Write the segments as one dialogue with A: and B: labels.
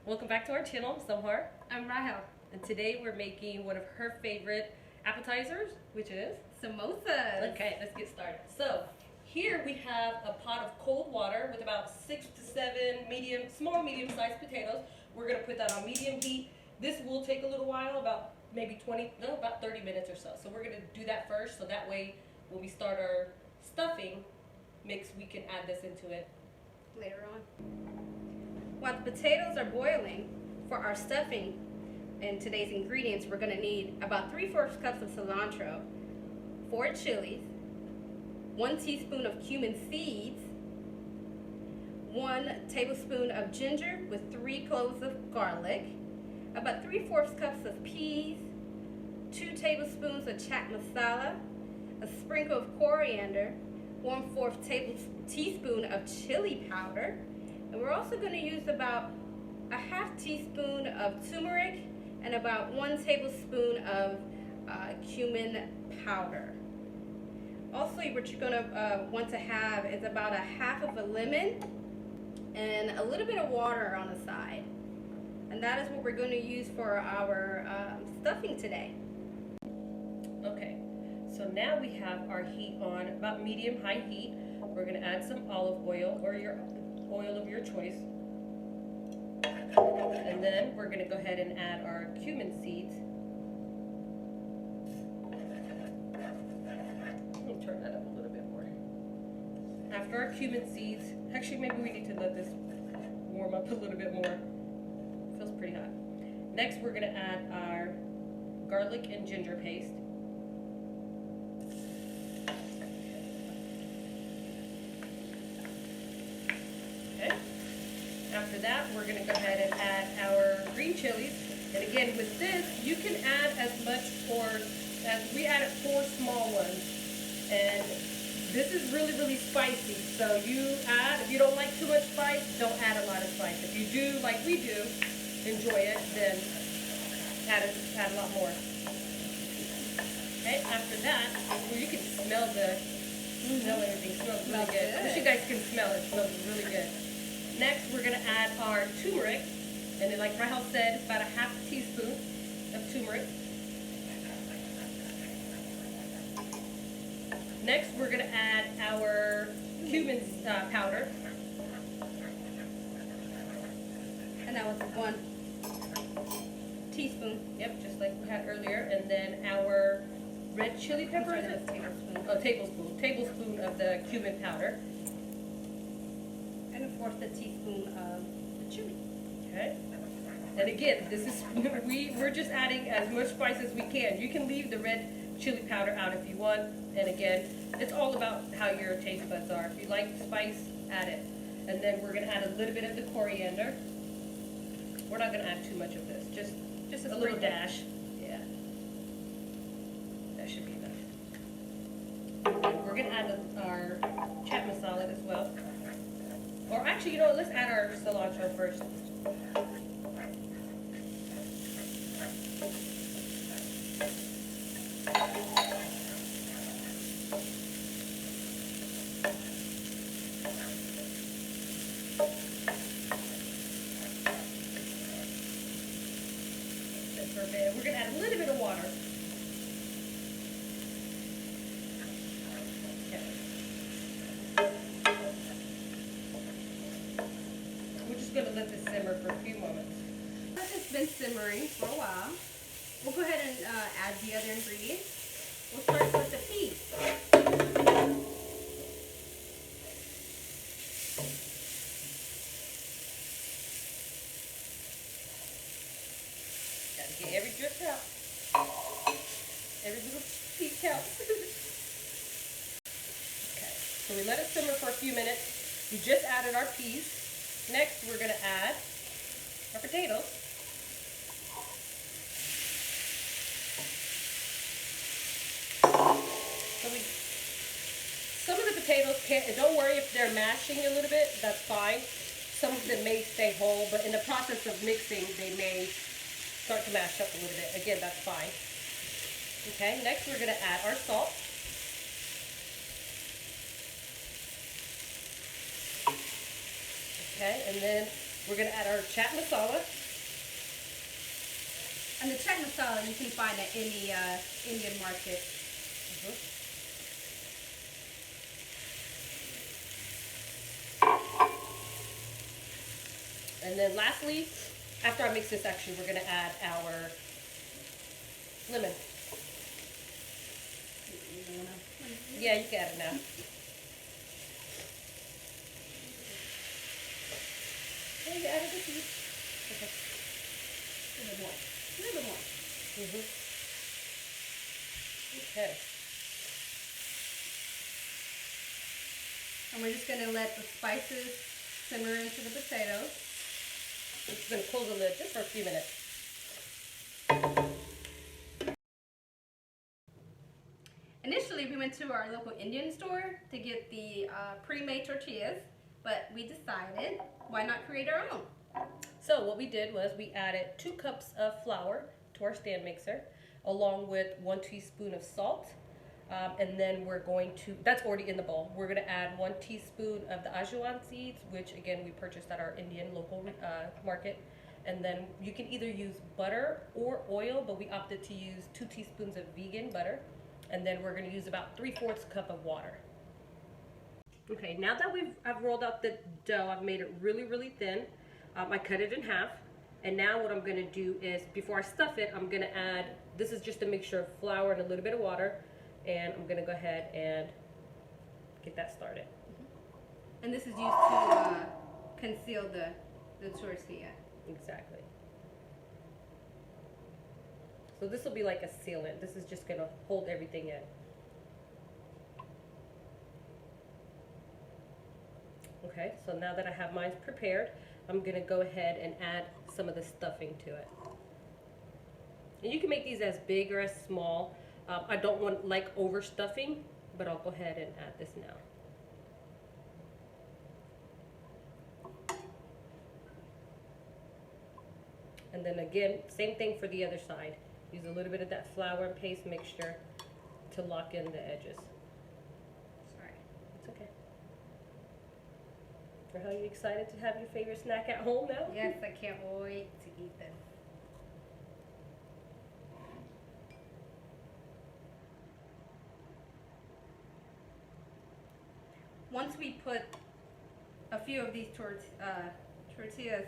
A: Welcome back to our channel, Samhar.
B: I'm Rahel.
A: And today we're making one of her favorite appetizers, which is
B: Samosas.
A: Okay, let's get started. So here we have a pot of cold water with about 6 to 7 small medium-sized potatoes. We're gonna put that on medium heat. This will take a little while, about maybe about 30 minutes or so. So we're gonna do that first, so that way when we start our stuffing mix, we can add this into it
B: Later on. While the potatoes are boiling, for our stuffing and today's ingredients, we're going to need about 3/4 cups of cilantro, 4 chilies, 1 teaspoon of cumin seeds, 1 tablespoon of ginger with 3 cloves of garlic, about 3/4 cups of peas, 2 tablespoons of chaat masala, a sprinkle of coriander, 1/4 teaspoon of chili powder, and we're also going to use about a half teaspoon of turmeric and about 1 tablespoon of cumin powder. Also, what you're going to want to have is about a half of a lemon and a little bit of water on the side. And that is what we're going to use for our stuffing today.
A: Okay, so now we have our heat on about medium-high heat. We're going to add some olive oil or your oil of your choice. And then we're going to go ahead and add our cumin seeds. Let me turn that up a little bit more. After our cumin seeds, actually maybe we need to let this warm up a little bit more. It feels pretty hot. Next we're going to add our garlic and ginger paste. After that, we're going to go ahead and add our green chilies. And again, with this, you can add as much as we added 4 small ones. And this is really, really spicy. So if you don't like too much spice, don't add a lot of spice. If you do, like we do, enjoy it, then add a lot more. Okay, after that, well, you can smell everything. It smells really good. I wish you guys can smell it. It smells really good. Next, we're going to add our turmeric, and then, like Rahel said, it's about a half teaspoon of turmeric. Next, we're going to add our cumin powder.
B: And that was 1 teaspoon.
A: Yep, just like we had earlier. And then our red chili pepper. Tablespoon of the cumin powder.
B: And 1/4 teaspoon of the chili.
A: Okay. And again, this is we're just adding as much spice as we can. You can leave the red chili powder out if you want. And again, it's all about how your taste buds are. If you like spice, add it. And then we're going to add a little bit of the coriander. We're not going to add too much of this. Just a little dash. Yeah. That should be enough. And we're going to add our chaat masala as well. Or actually, let's add our cilantro first. That's for a bit. We're going to add a little bit of water. Going to let this simmer for a few moments.
B: It's been simmering for a while. We'll go ahead and add the other ingredients. We'll start with the peas.
A: Gotta get every drip out. Every little piece counts. Okay, so we let it simmer for a few minutes. We just added our peas. Next, we're going to add our potatoes. Some of the potatoes don't worry if they're mashing a little bit, that's fine. Some of them may stay whole, but in the process of mixing, they may start to mash up a little bit. Again, that's fine. Okay, next we're going to add our salt. Okay, and then We're gonna add our chat masala.
B: And the chat masala you can find at any Indian market.
A: And then lastly, after I mix this, actually, we're gonna add our lemon. Yeah, you can add it now. Yeah, you added it. Okay.
B: A little bit more. A little bit more.
A: Okay.
B: And we're just gonna let the spices simmer into the potatoes.
A: I'm just gonna close the lid just for a few minutes.
B: Initially, we went to our local Indian store to get the pre-made tortillas, but we decided, why not create our own?
A: So what we did was we added 2 cups of flour to our stand mixer, along with 1 teaspoon of salt. And then we're going to, that's already in the bowl. We're gonna add 1 teaspoon of the Ajwain seeds, which again, we purchased at our Indian local market. And then you can either use butter or oil, but we opted to use 2 teaspoons of vegan butter. And then we're gonna use about 3/4 cup of water. Okay, now that I've rolled out the dough, I've made it really, really thin. I cut it in half. And now what I'm gonna do is, before I stuff it, I'm gonna add, this is just a mixture of flour and a little bit of water. And I'm gonna go ahead and get that started.
B: And this is used to conceal the tortilla.
A: Exactly. So this will be like a sealant. This is just gonna hold everything in. Okay, so now that I have mine prepared, I'm gonna go ahead and add some of the stuffing to it. And you can make these as big or as small. I don't want like overstuffing, but I'll go ahead and add this now. And then again, same thing for the other side. Use a little bit of that flour and paste mixture to lock in the edges.
B: Sorry.
A: It's okay. Are you excited to have your favorite snack at home now?
B: Yes, I can't wait to eat this. Once we put a few of these tortillas,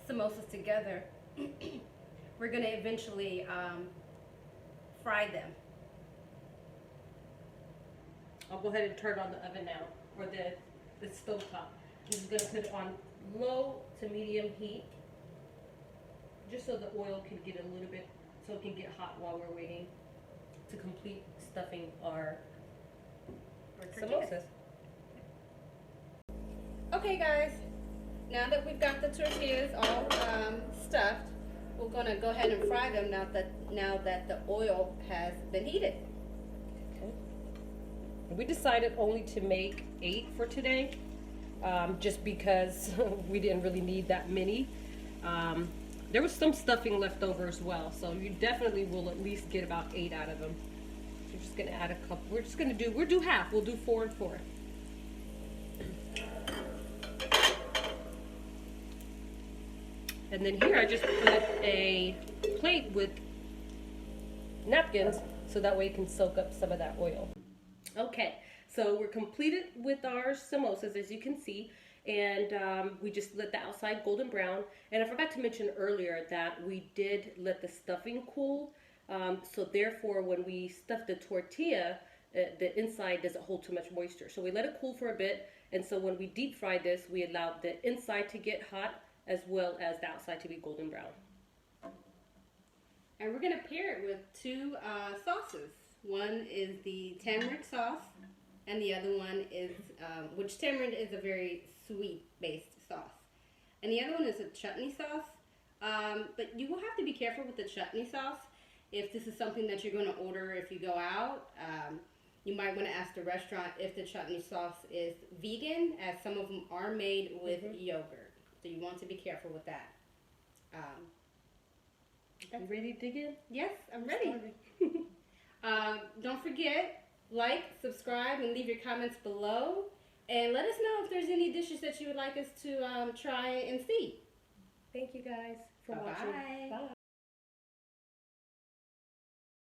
B: samosas together, we're going to eventually fry them.
A: I'll go ahead and turn on the oven now, or the stove top. I'm just going to put it on low to medium heat, just so the oil can get a little bit, so it can get hot while we're waiting to complete stuffing our samosas.
B: Okay guys, now that we've got the tortillas all stuffed, we're going to go ahead and fry them now that the oil has been heated.
A: Okay. We decided only to make 8 for today, just because we didn't really need that many. There was some stuffing left over as well, so you definitely will at least get about 8 out of them. We're just gonna add a couple. We'll do half. We'll do 4 and 4. And then here I just put a plate with napkins so that way it can soak up some of that oil. Okay, so we're completed with our samosas, as you can see, and we just let the outside golden brown. And I forgot to mention earlier that we did let the stuffing cool, so therefore when we stuff the tortilla, the inside doesn't hold too much moisture. So we let it cool for a bit, and so when we deep fry this, we allowed the inside to get hot as well as the outside to be golden brown.
B: And we're going to pair it with 2 sauces. One is the tamarind sauce, and the other one is, which tamarind is a very sweet-based sauce. And the other one is a chutney sauce. But you will have to be careful with the chutney sauce. If this is something that you're going to order if you go out, you might want to ask the restaurant if the chutney sauce is vegan, as some of them are made with yogurt. So you want to be careful with that.
A: You ready to dig in?
B: Yes, I'm ready. Don't forget, like, subscribe, and leave your comments below. And let us know if there's any dishes that you would like us to try and see.
A: Thank you guys for
B: Bye-bye.
A: watching. Bye.